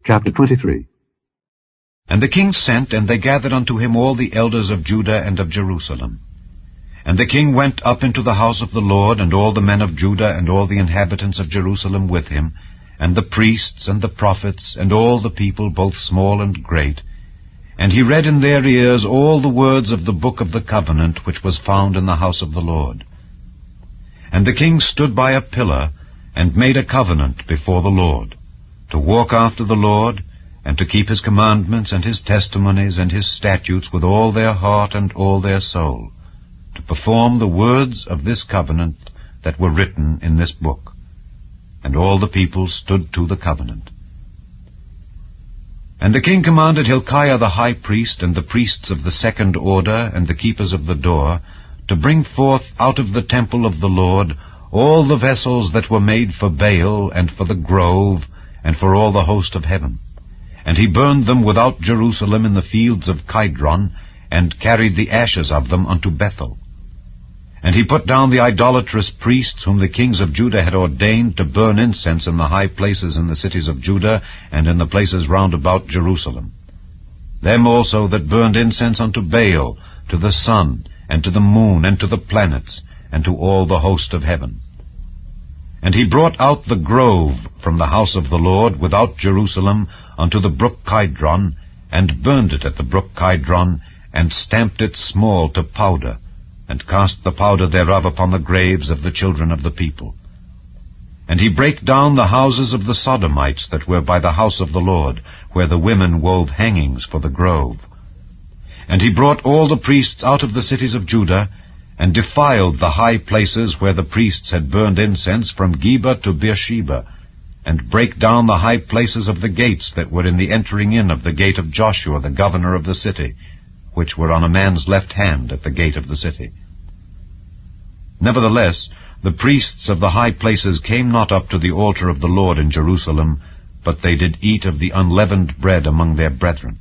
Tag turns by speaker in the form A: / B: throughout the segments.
A: Chapter 23.
B: And the king sent, and they gathered unto him all the elders of Judah and of Jerusalem. And the king went up into the house of the Lord, and all the men of Judah and all the inhabitants of Jerusalem with him, and the priests and the prophets, and all the people, both small and great. And he read in their ears all the words of the book of the covenant which was found in the house of the Lord. And the king stood by a pillar, and made a covenant before the Lord, to walk after the Lord, and to keep his commandments and his testimonies and his statutes with all their heart and all their soul, to perform the words of this covenant that were written in this book. And all the people stood to the covenant. And the king commanded Hilkiah the high priest, and the priests of the second order, and the keepers of the door, to bring forth out of the temple of the Lord all the vessels that were made for Baal, and for the grove, and for all the host of heaven. And he burned them without Jerusalem in the fields of Kidron, and carried the ashes of them unto Bethel. And he put down the idolatrous priests whom the kings of Judah had ordained to burn incense in the high places in the cities of Judah, and in the places round about Jerusalem. Them also that burned incense unto Baal, to the sun, and to the moon, and to the planets, and to all the host of heaven. And he brought out the grove from the house of the Lord without Jerusalem unto the brook Kidron, and burned it at the brook Kidron, and stamped it small to powder, and cast the powder thereof upon the graves of the children of the people. And he brake down the houses of the Sodomites that were by the house of the Lord, where the women wove hangings for the grove. And he brought all the priests out of the cities of Judah, and defiled the high places where the priests had burned incense from Geba to Beersheba, and brake down the high places of the gates that were in the entering in of the gate of Joshua the governor of the city, which were on a man's left hand at the gate of the city. Nevertheless, the priests of the high places came not up to the altar of the Lord in Jerusalem, but they did eat of the unleavened bread among their brethren.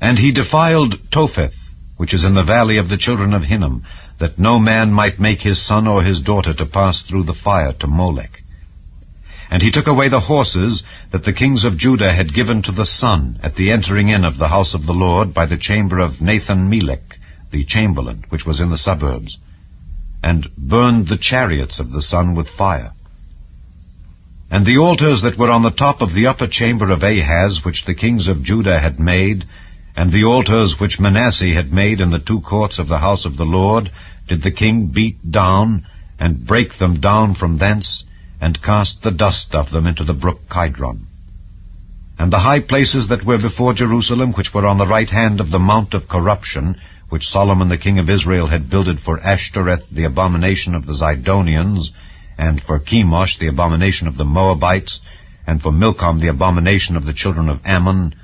B: And he defiled Topheth, which is in the valley of the children of Hinnom, that no man might make his son or his daughter to pass through the fire to Molech. And he took away the horses that the kings of Judah had given to the sun at the entering in of the house of the Lord by the chamber of Nathan-Melech, the chamberlain, which was in the suburbs, and burned the chariots of the sun with fire. And the altars that were on the top of the upper chamber of Ahaz, which the kings of Judah had made, and the altars which Manasseh had made in the two courts of the house of the Lord, did the king beat down, and break them down from thence, and cast the dust of them into the brook Kidron. And the high places that were before Jerusalem, which were on the right hand of the mount of corruption, which Solomon the king of Israel had builded for Ashtoreth the abomination of the Zidonians, and for Chemosh the abomination of the Moabites, and for Milcom the abomination of the children of Ammon,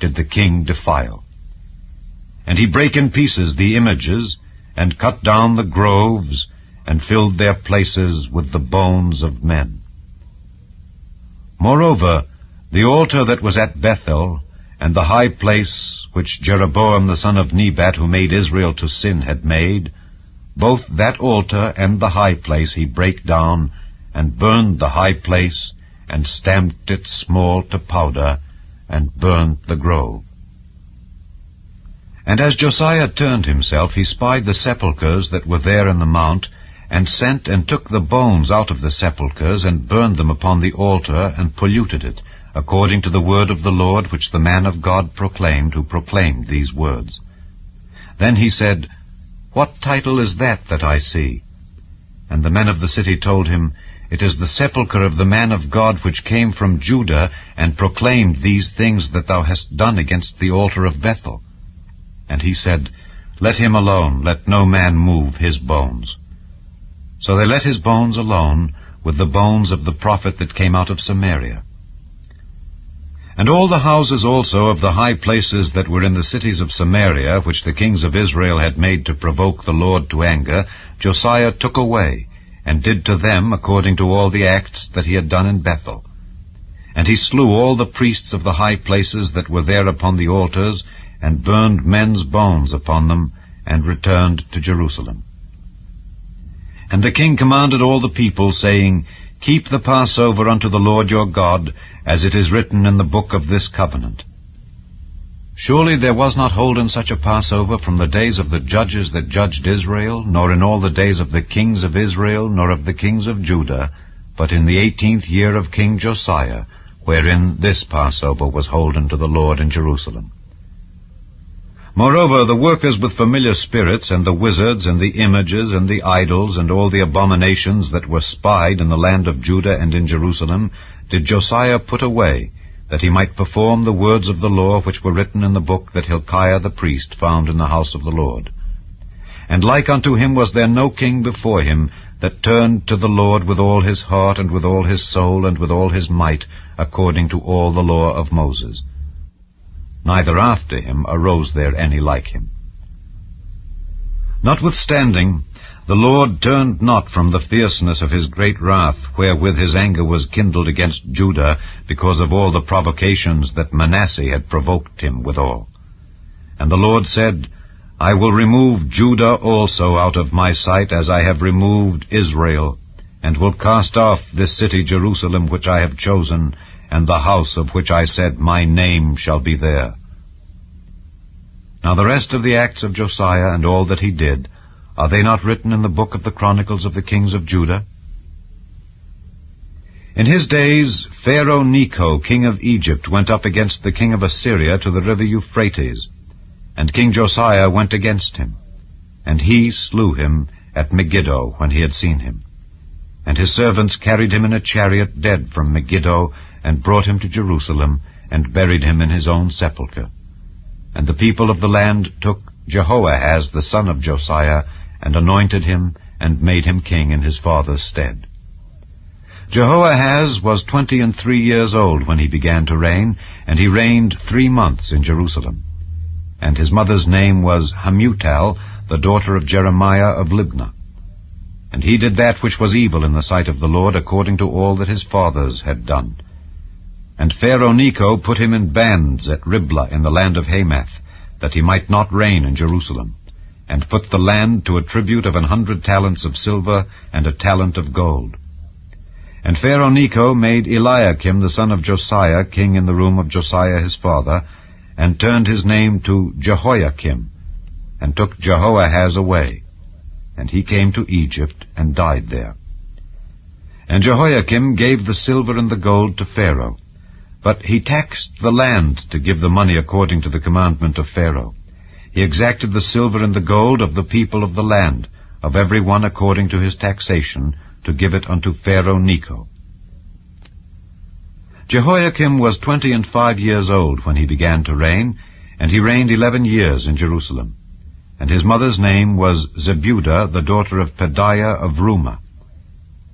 B: did the king defile. And he brake in pieces the images, and cut down the groves, and filled their places with the bones of men. Moreover, the altar that was at Bethel, and the high place which Jeroboam the son of Nebat, who made Israel to sin, had made, both that altar and the high place he brake down, and burned the high place, and stamped it small to powder, and burned the grove. And as Josiah turned himself, he spied the sepulchres that were there in the mount, and sent and took the bones out of the sepulchres, and burned them upon the altar, and polluted it, according to the word of the Lord which the man of God proclaimed, who proclaimed these words. Then he said, What title is that I see? And the men of the city told him, It is the sepulchre of the man of God which came from Judah, and proclaimed these things that thou hast done against the altar of Bethel. And he said, Let him alone, let no man move his bones. So they let his bones alone, with the bones of the prophet that came out of Samaria. And all the houses also of the high places that were in the cities of Samaria, which the kings of Israel had made to provoke the Lord to anger, Josiah took away, and did to them according to all the acts that he had done in Bethel. And he slew all the priests of the high places that were there upon the altars, and burned men's bones upon them, and returned to Jerusalem. And the king commanded all the people, saying, Keep the Passover unto the Lord your God, as it is written in the book of this covenant. Surely there was not holden such a Passover from the days of the judges that judged Israel, nor in all the days of the kings of Israel, nor of the kings of Judah, but in the 18th year of King Josiah, wherein this Passover was holden to the Lord in Jerusalem. Moreover, the workers with familiar spirits, and the wizards, and the images, and the idols, and all the abominations that were spied in the land of Judah and in Jerusalem, did Josiah put away, that he might perform the words of the law which were written in the book that Hilkiah the priest found in the house of the Lord. And like unto him was there no king before him, that turned to the Lord with all his heart, and with all his soul, and with all his might, according to all the law of Moses. Neither after him arose there any like him. Notwithstanding, the Lord turned not from the fierceness of his great wrath, wherewith his anger was kindled against Judah, because of all the provocations that Manasseh had provoked him withal. And the Lord said, I will remove Judah also out of my sight, as I have removed Israel, and will cast off this city Jerusalem which I have chosen, and the house of which I said, my name shall be there. Now the rest of the acts of Josiah, and all that he did, are they not written in the book of the Chronicles of the kings of Judah? In his days Pharaoh Necho, king of Egypt, went up against the king of Assyria to the river Euphrates, and King Josiah went against him, and he slew him at Megiddo when he had seen him. And his servants carried him in a chariot dead from Megiddo, and brought him to Jerusalem, and buried him in his own sepulchre. And the people of the land took Jehoahaz the son of Josiah, and anointed him, and made him king in his father's stead. Jehoahaz was 23 years old when he began to reign, and he reigned 3 months in Jerusalem. And his mother's name was Hamutal, the daughter of Jeremiah of Libnah. And he did that which was evil in the sight of the Lord, according to all that his fathers had done. And Pharaoh Necho put him in bands at Riblah in the land of Hamath, that he might not reign in Jerusalem, and put the land to a tribute of 100 talents of silver, and a talent of gold. And Pharaoh Necho made Eliakim the son of Josiah king in the room of Josiah his father, and turned his name to Jehoiakim, and took Jehoahaz away. And he came to Egypt, and died there. And Jehoiakim gave the silver and the gold to Pharaoh, but he taxed the land to give the money according to the commandment of Pharaoh. He exacted the silver and the gold of the people of the land, of every one according to his taxation, to give it unto Pharaoh Necho. Jehoiakim was 25 years old when he began to reign, and he reigned 11 years in Jerusalem. And his mother's name was Zebudah, the daughter of Pedaiah of Rumah.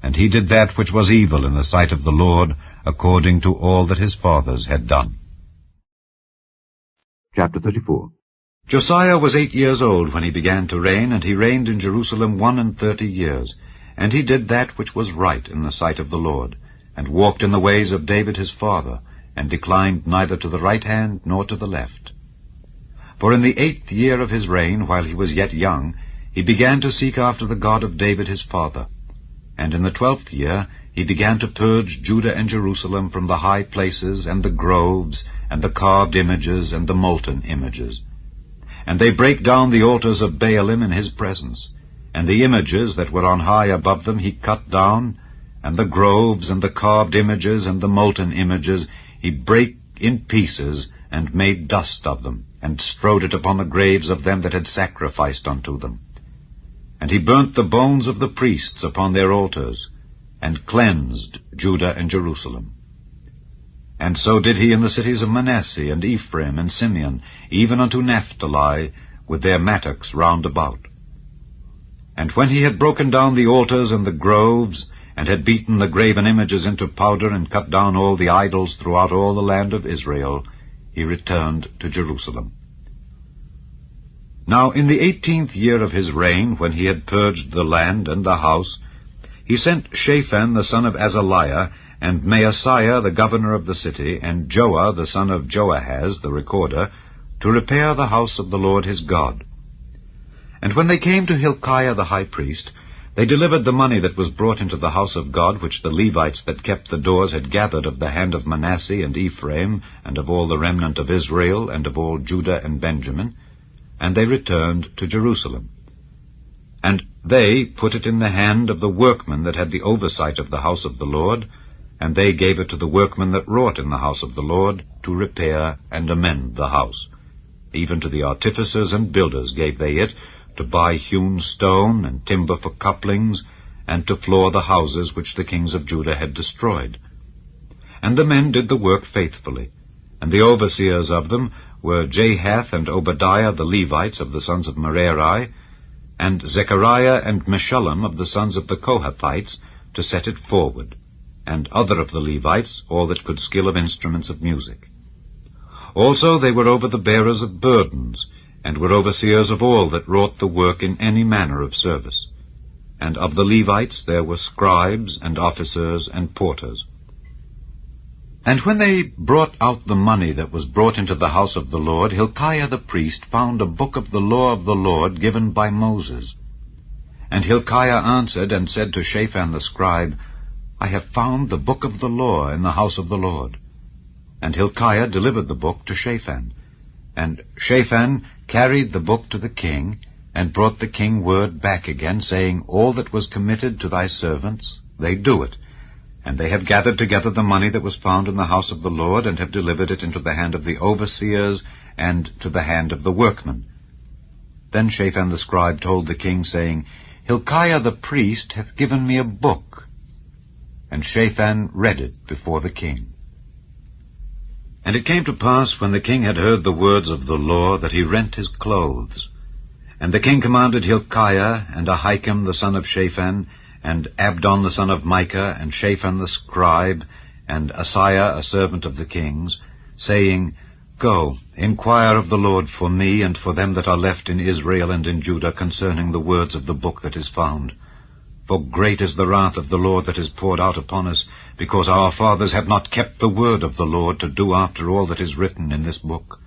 B: And he did that which was evil in the sight of the Lord, according to all that his fathers had done.
A: Chapter 34.
B: Josiah was 8 years old when he began to reign, and he reigned in Jerusalem 31 years. And he did that which was right in the sight of the Lord, and walked in the ways of David his father, and declined neither to the right hand nor to the left. For in the 8th year of his reign, while he was yet young, he began to seek after the God of David his father. And in the 12th year he began to purge Judah and Jerusalem from the high places, and the groves, and the carved images, and the molten images. And they brake down the altars of Baalim in his presence, and the images that were on high above them he cut down, and the groves, and the carved images, and the molten images he brake in pieces, and made dust of them, and strowed it upon the graves of them that had sacrificed unto them. And he burnt the bones of the priests upon their altars, and cleansed Judah and Jerusalem. And so did he in the cities of Manasseh, and Ephraim, and Simeon, even unto Naphtali, with their mattocks round about. And when he had broken down the altars and the groves, and had beaten the graven images into powder, and cut down all the idols throughout all the land of Israel, he returned to Jerusalem. Now in the 18th year of his reign, when he had purged the land and the house, he sent Shaphan the son of Azaliah, and Maaseiah the governor of the city, and Joah the son of Joahaz the recorder, to repair the house of the Lord his God. And when they came to Hilkiah the high priest, They delivered the money that was brought into the house of God, which the Levites that kept the doors had gathered of the hand of Manasseh and Ephraim, and of all the remnant of Israel, and of all Judah and Benjamin, and they returned to Jerusalem. And they put it in the hand of the workmen that had the oversight of the house of the Lord, and they gave it to the workmen that wrought in the house of the Lord, to repair and amend the house. Even to the artificers and builders gave they it, to buy hewn stone and timber for couplings, and to floor the houses which the kings of Judah had destroyed. And the men did the work faithfully, and the overseers of them were Jahath and Obadiah the Levites of the sons of Merari, and Zechariah and Meshullam of the sons of the Kohathites, to set it forward, and other of the Levites, all that could skill of instruments of music. Also they were over the bearers of burdens, and were overseers of all that wrought the work in any manner of service. And of the Levites there were scribes, and officers, and porters. And when they brought out the money that was brought into the house of the Lord, Hilkiah the priest found a book of the law of the Lord given by Moses. And Hilkiah answered and said to Shaphan the scribe, I have found the book of the law in the house of the Lord. And Hilkiah delivered the book to Shaphan. And Shaphan carried the book to the king, and brought the king word back again, saying, All that was committed to thy servants, they do it. And they have gathered together the money that was found in the house of the Lord, and have delivered it into the hand of the overseers, and to the hand of the workmen. Then Shaphan the scribe told the king, saying, Hilkiah the priest hath given me a book. And Shaphan read it before the king. And it came to pass, when the king had heard the words of the law, that he rent his clothes. And the king commanded Hilkiah, and Ahikam the son of Shaphan, and Abdon the son of Micah, and Shaphan the scribe, and Asaiah a servant of the king's, saying, Go, inquire of the Lord for me, and for them that are left in Israel and in Judah, concerning the words of the book that is found. For great is the wrath of the Lord that is poured out upon us, because our fathers have not kept the word of the Lord, to do after all that is written in this book.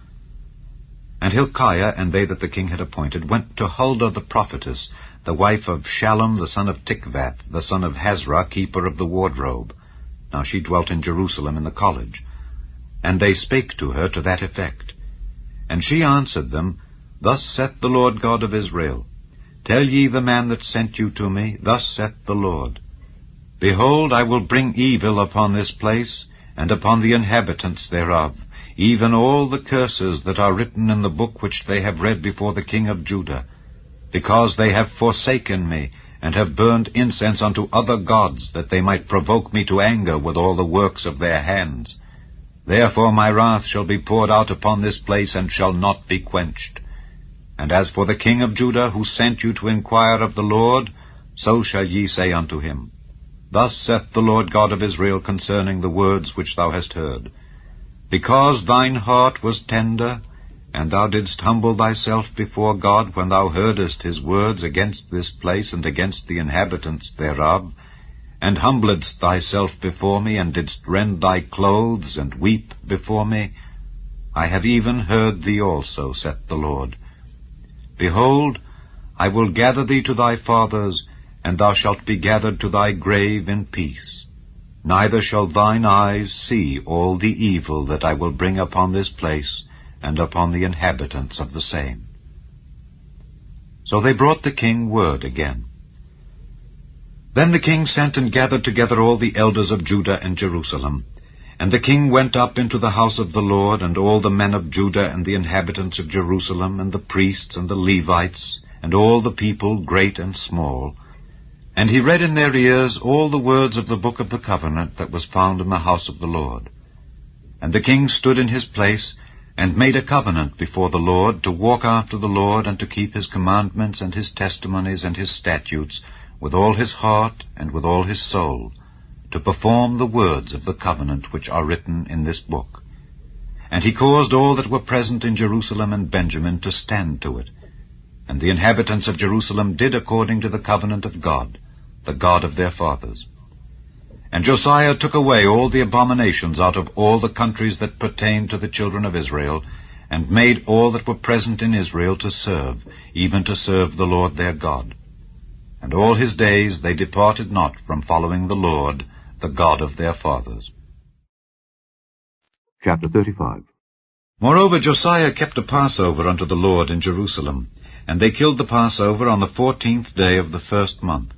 B: And Hilkiah and they that the king had appointed went to Huldah the prophetess, the wife of Shallum the son of Tikvath, the son of Hazra, keeper of the wardrobe. Now she dwelt in Jerusalem in the college. And they spake to her to that effect. And she answered them, Thus saith the Lord God of Israel, Tell ye the man that sent you to me, Thus saith the Lord, Behold, I will bring evil upon this place, and upon the inhabitants thereof, even all the curses that are written in the book which they have read before the king of Judah, because they have forsaken me, and have burned incense unto other gods, that they might provoke me to anger with all the works of their hands. Therefore my wrath shall be poured out upon this place, and shall not be quenched. And as for the king of Judah, who sent you to inquire of the Lord, so shall ye say unto him, Thus saith the Lord God of Israel concerning the words which thou hast heard. Because thine heart was tender, and thou didst humble thyself before God when thou heardest his words against this place and against the inhabitants thereof, and humbledst thyself before me, and didst rend thy clothes, and weep before me, I have even heard thee also, saith the Lord. Behold, I will gather thee to thy fathers, and thou shalt be gathered to thy grave in peace. Neither shall thine eyes see all the evil that I will bring upon this place, and upon the inhabitants of the same. So they brought the king word again. Then the king sent and gathered together all the elders of Judah and Jerusalem. And the king went up into the house of the Lord, and all the men of Judah, and the inhabitants of Jerusalem, and the priests, and the Levites, and all the people, great and small. And he read in their ears all the words of the book of the covenant that was found in the house of the Lord. And the king stood in his place, and made a covenant before the Lord, to walk after the Lord, and to keep his commandments, and his testimonies, and his statutes, with all his heart, and with all his soul, to perform the words of the covenant which are written in this book. And he caused all that were present in Jerusalem and Benjamin to stand to it. And the inhabitants of Jerusalem did according to the covenant of God, the God of their fathers. And Josiah took away all the abominations out of all the countries that pertained to the children of Israel, and made all that were present in Israel to serve, even to serve the Lord their God. and all his days they departed not from following the Lord, the God of their fathers.
A: Chapter 35.
B: Moreover, Josiah kept a Passover unto the Lord in Jerusalem, and they killed the Passover on the 14th day of the first month.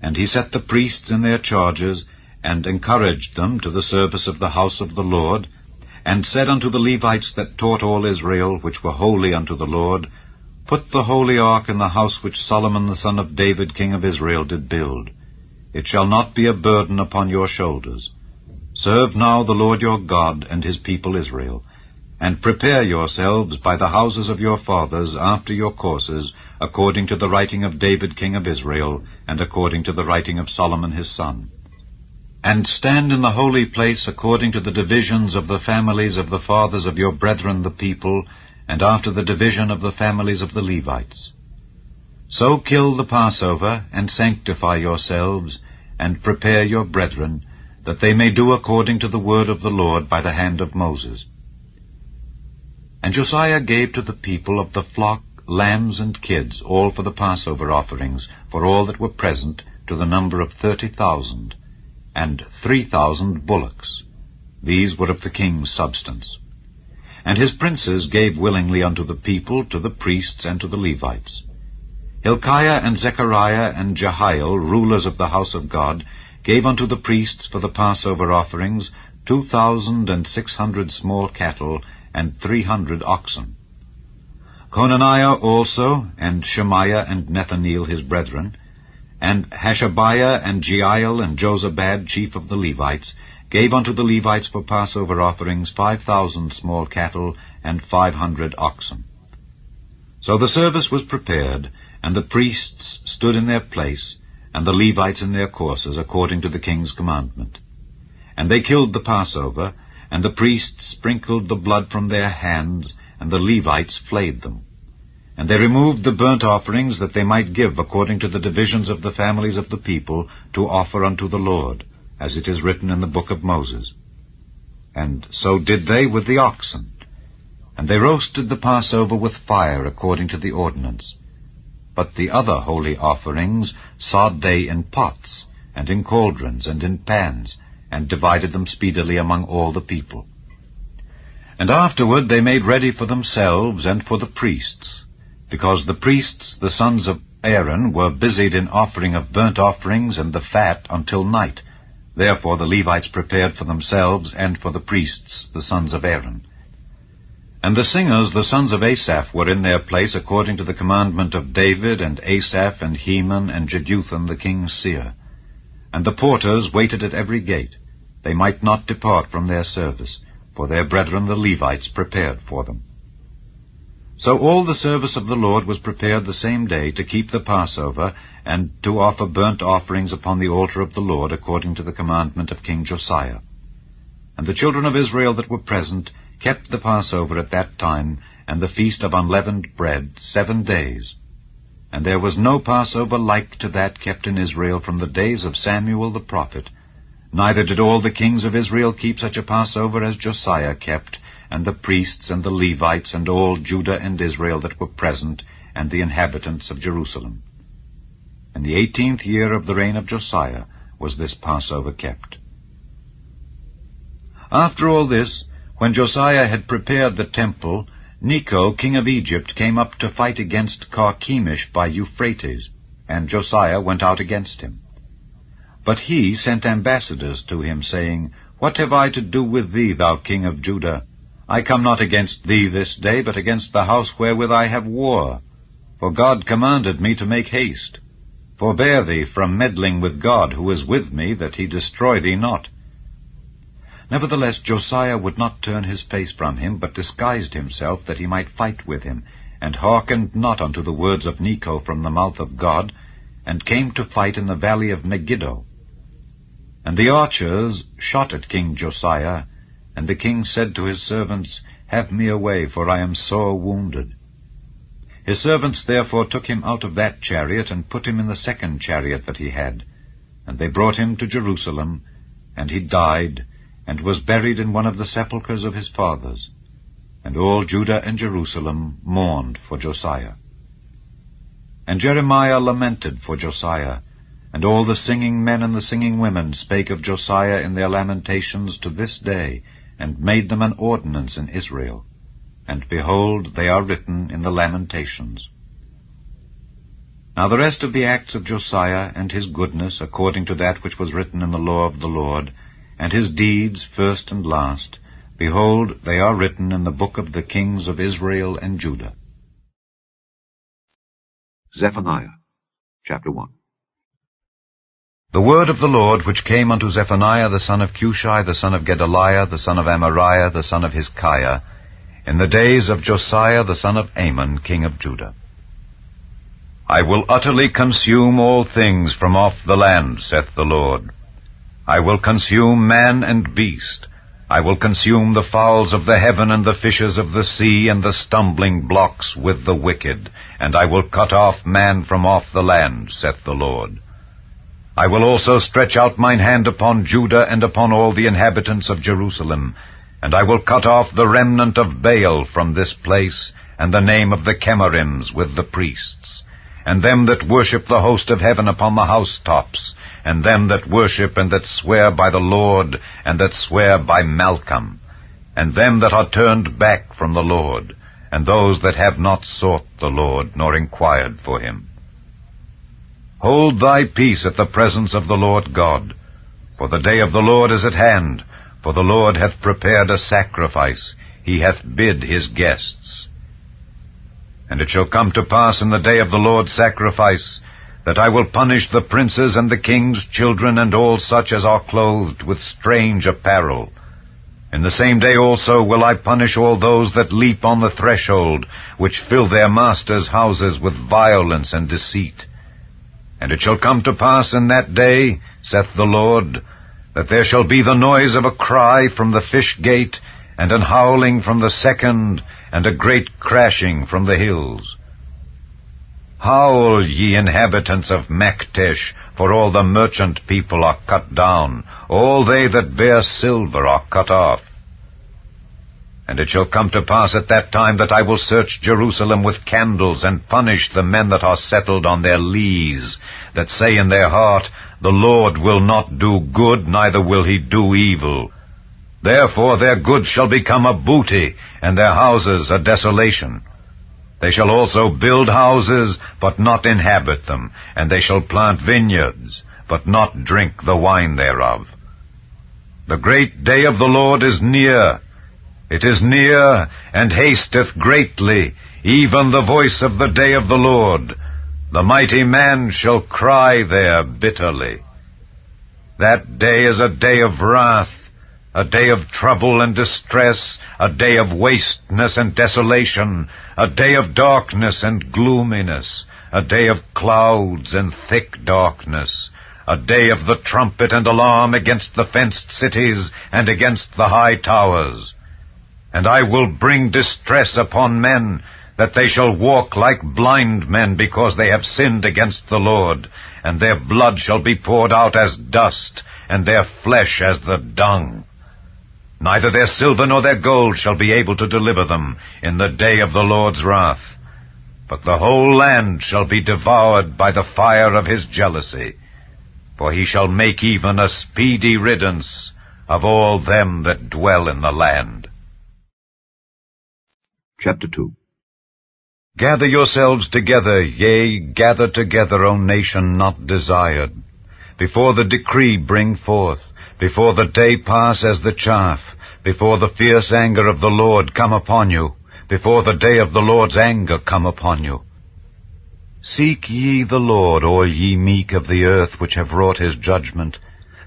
B: And he set the priests in their charges, and encouraged them to the service of the house of the Lord, and said unto the Levites that taught all Israel, which were holy unto the Lord, Put the holy ark in the house which Solomon the son of David king of Israel did build. It shall not be a burden upon your shoulders. Serve now the Lord your God and his people Israel, and prepare yourselves by the houses of your fathers after your courses, according to the writing of David king of Israel, and according to the writing of Solomon his son. And stand in the holy place according to the divisions of the families of the fathers of your brethren the people, and after the division of the families of the Levites. So kill the Passover, and sanctify yourselves, and prepare your brethren, that they may do according to the word of the Lord by the hand of Moses. And Josiah gave to the people of the flock lambs and kids, all for the Passover offerings, for all that were present, to the number of 30,000, and 3,000 bullocks. These were of the king's substance. And his princes gave willingly unto the people, to the priests, and to the Levites. Hilkiah and Zechariah and Jehiel, rulers of the house of God, gave unto the priests for the Passover offerings 2,600 small cattle, and 300 oxen. Conaniah also, and Shemaiah and Nethaneel his brethren, and Hashabiah and Jeiel and Jozabad, chief of the Levites, gave unto the Levites for Passover offerings 5,000 small cattle, and 500 oxen. So the service was prepared, and the priests stood in their place, and the Levites in their courses, according to the king's commandment. And they killed the Passover, and the priests sprinkled the blood from their hands, and the Levites flayed them. And they removed the burnt offerings, that they might give according to the divisions of the families of the people, to offer unto the Lord, as it is written in the book of Moses. And so did they with the oxen. And they roasted the Passover with fire, according to the ordinance. But the other holy offerings sod they in pots, and in cauldrons, and in pans, and divided them speedily among all the people. And afterward they made ready for themselves and for the priests, because the priests, the sons of Aaron, were busied in offering of burnt offerings and the fat until night. Therefore the Levites prepared for themselves and for the priests, the sons of Aaron. And the singers, the sons of Asaph, were in their place according to the commandment of David, and Asaph, and Heman, and Jeduthun the king's seer. And the porters waited at every gate. They might not depart from their service, for their brethren the Levites prepared for them. So all the service of the Lord was prepared the same day to keep the Passover, and to offer burnt offerings upon the altar of the Lord, according to the commandment of King Josiah. And the children of Israel that were present kept the Passover at that time, and the feast of unleavened bread 7 days. And there was no Passover like to that kept in Israel from the days of Samuel the prophet. Neither did all the kings of Israel keep such a Passover as Josiah kept, and the priests and the Levites and all Judah and Israel that were present, and the inhabitants of Jerusalem. In the 18th year of the reign of Josiah was this Passover kept. After all this, when Josiah had prepared the temple, Necho, king of Egypt, came up to fight against Carchemish by Euphrates, and Josiah went out against him. But he sent ambassadors to him, saying, What have I to do with thee, thou king of Judah? I come not against thee this day, but against the house wherewith I have war. For God commanded me to make haste. Forbear thee from meddling with God, who is with me, that he destroy thee not. Nevertheless Josiah would not turn his face from him, but disguised himself, that he might fight with him, and hearkened not unto the words of Necho from the mouth of God, and came to fight in the valley of Megiddo. And the archers shot at King Josiah, and the king said to his servants, Have me away, for I am sore wounded. His servants therefore took him out of that chariot, and put him in the second chariot that he had. And they brought him to Jerusalem, and he died, and was buried in one of the sepulchres of his fathers. And all Judah and Jerusalem mourned for Josiah. And Jeremiah lamented for Josiah, and all the singing men and the singing women spake of Josiah in their lamentations to this day, and made them an ordinance in Israel. And behold, they are written in the Lamentations. Now the rest of the acts of Josiah, and his goodness, according to that which was written in the law of the Lord, and his deeds, first and last, behold, they are written in the book of the kings of Israel and Judah.
A: Zephaniah, chapter 1.
B: The word of the Lord which came unto Zephaniah the son of Cushi, the son of Gedaliah, the son of Amariah, the son of Hezekiah, in the days of Josiah the son of Amon, king of Judah. I will utterly consume all things from off the land, saith the Lord. I will consume man and beast. I will consume the fowls of the heaven and the fishes of the sea and the stumbling blocks with the wicked, and I will cut off man from off the land, saith the Lord. I will also stretch out mine hand upon Judah and upon all the inhabitants of Jerusalem, and I will cut off the remnant of Baal from this place, and the name of the Chemarims with the priests, and them that worship the host of heaven upon the housetops, and them that worship and that swear by the Lord, and that swear by Malcham, and them that are turned back from the Lord, and those that have not sought the Lord, nor inquired for him. Hold thy peace at the presence of the Lord God, for the day of the Lord is at hand, for the Lord hath prepared a sacrifice, he hath bid his guests. And it shall come to pass in the day of the Lord's sacrifice, that I will punish the princes and the king's children and all such as are clothed with strange apparel. In the same day also will I punish all those that leap on the threshold, which fill their masters' houses with violence and deceit. And it shall come to pass in that day, saith the Lord, that there shall be the noise of a cry from the fish gate, and an howling from the second, and a great crashing from the hills. Howl, ye inhabitants of Maktesh, for all the merchant people are cut down, all they that bear silver are cut off. And it shall come to pass at that time that I will search Jerusalem with candles, and punish the men that are settled on their lees, that say in their heart, The Lord will not do good, neither will he do evil. Therefore their goods shall become a booty, and their houses a desolation. They shall also build houses, but not inhabit them, and they shall plant vineyards, but not drink the wine thereof. The great day of the Lord is near. It is near, and hasteth greatly, even the voice of the day of the Lord. The mighty man shall cry there bitterly. That day is a day of wrath, a day of trouble and distress, a day of wasteness and desolation, a day of darkness and gloominess, a day of clouds and thick darkness, a day of the trumpet and alarm against the fenced cities and against the high towers. And I will bring distress upon men, that they shall walk like blind men, because they have sinned against the Lord, and their blood shall be poured out as dust, and their flesh as the dung. Neither their silver nor their gold shall be able to deliver them in the day of the Lord's wrath, but the whole land shall be devoured by the fire of his jealousy, for he shall make even a speedy riddance of all them that dwell in the land.
A: Chapter 2.
B: Gather yourselves together, yea, gather together, O nation not desired. Before the decree bring forth, before the day pass as the chaff, before the fierce anger of the Lord come upon you, before the day of the Lord's anger come upon you. Seek ye the Lord, all ye meek of the earth, which have wrought his judgment.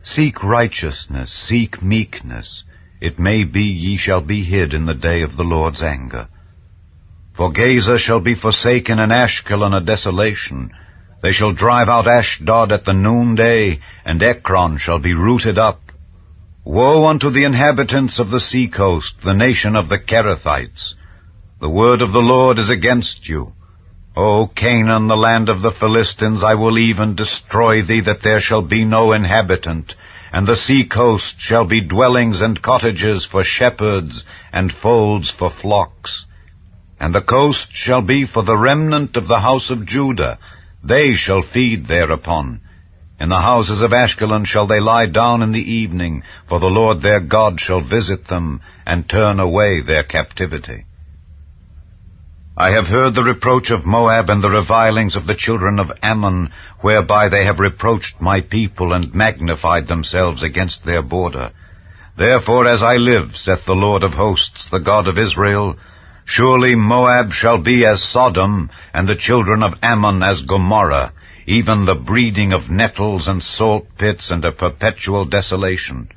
B: Seek righteousness, seek meekness. It may be ye shall be hid in the day of the Lord's anger. For Gaza shall be forsaken, and Ashkelon a desolation. They shall drive out Ashdod at the noonday, and Ekron shall be rooted up. Woe unto the inhabitants of the sea coast, the nation of the Kerethites! The word of the Lord is against you. O Canaan, the land of the Philistines, I will even destroy thee, that there shall be no inhabitant, and the sea coast shall be dwellings and cottages for shepherds, and folds for flocks. And the coast shall be for the remnant of the house of Judah. They shall feed thereupon. In the houses of Ashkelon shall they lie down in the evening, for the Lord their God shall visit them, and turn away their captivity. I have heard the reproach of Moab and the revilings of the children of Ammon, whereby they have reproached my people, and magnified themselves against their border. Therefore, as I live, saith the Lord of hosts, the God of Israel, surely Moab shall be as Sodom, and the children of Ammon as Gomorrah, even the breeding of nettles and salt pits, and a perpetual desolation.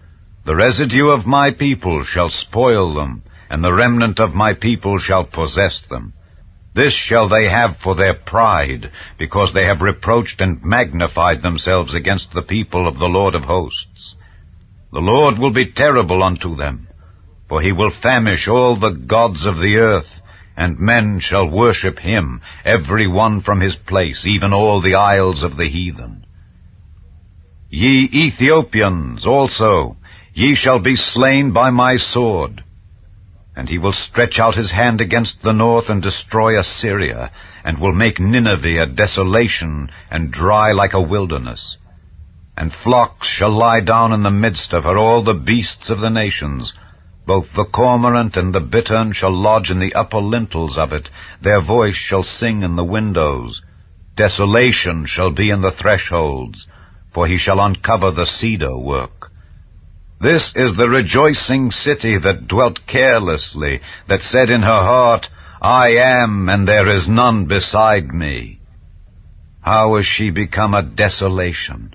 B: The residue of my people shall spoil them, and the remnant of my people shall possess them. This shall they have for their pride, because they have reproached and magnified themselves against the people of the Lord of hosts. The Lord will be terrible unto them, for he will famish all the gods of the earth, and men shall worship him, every one from his place, even all the isles of the heathen. Ye Ethiopians also, ye shall be slain by my sword. And he will stretch out his hand against the north, and destroy Assyria, and will make Nineveh a desolation, and dry like a wilderness. And flocks shall lie down in the midst of her, all the beasts of the nations. Both the cormorant and the bittern shall lodge in the upper lintels of it, their voice shall sing in the windows. Desolation shall be in the thresholds, for he shall uncover the cedar work. This is the rejoicing city that dwelt carelessly, that said in her heart, I am, and there is none beside me. How is she become a desolation,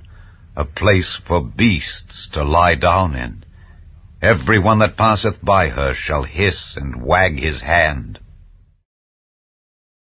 B: a place for beasts to lie down in? Every one that passeth by her shall hiss and wag his hand.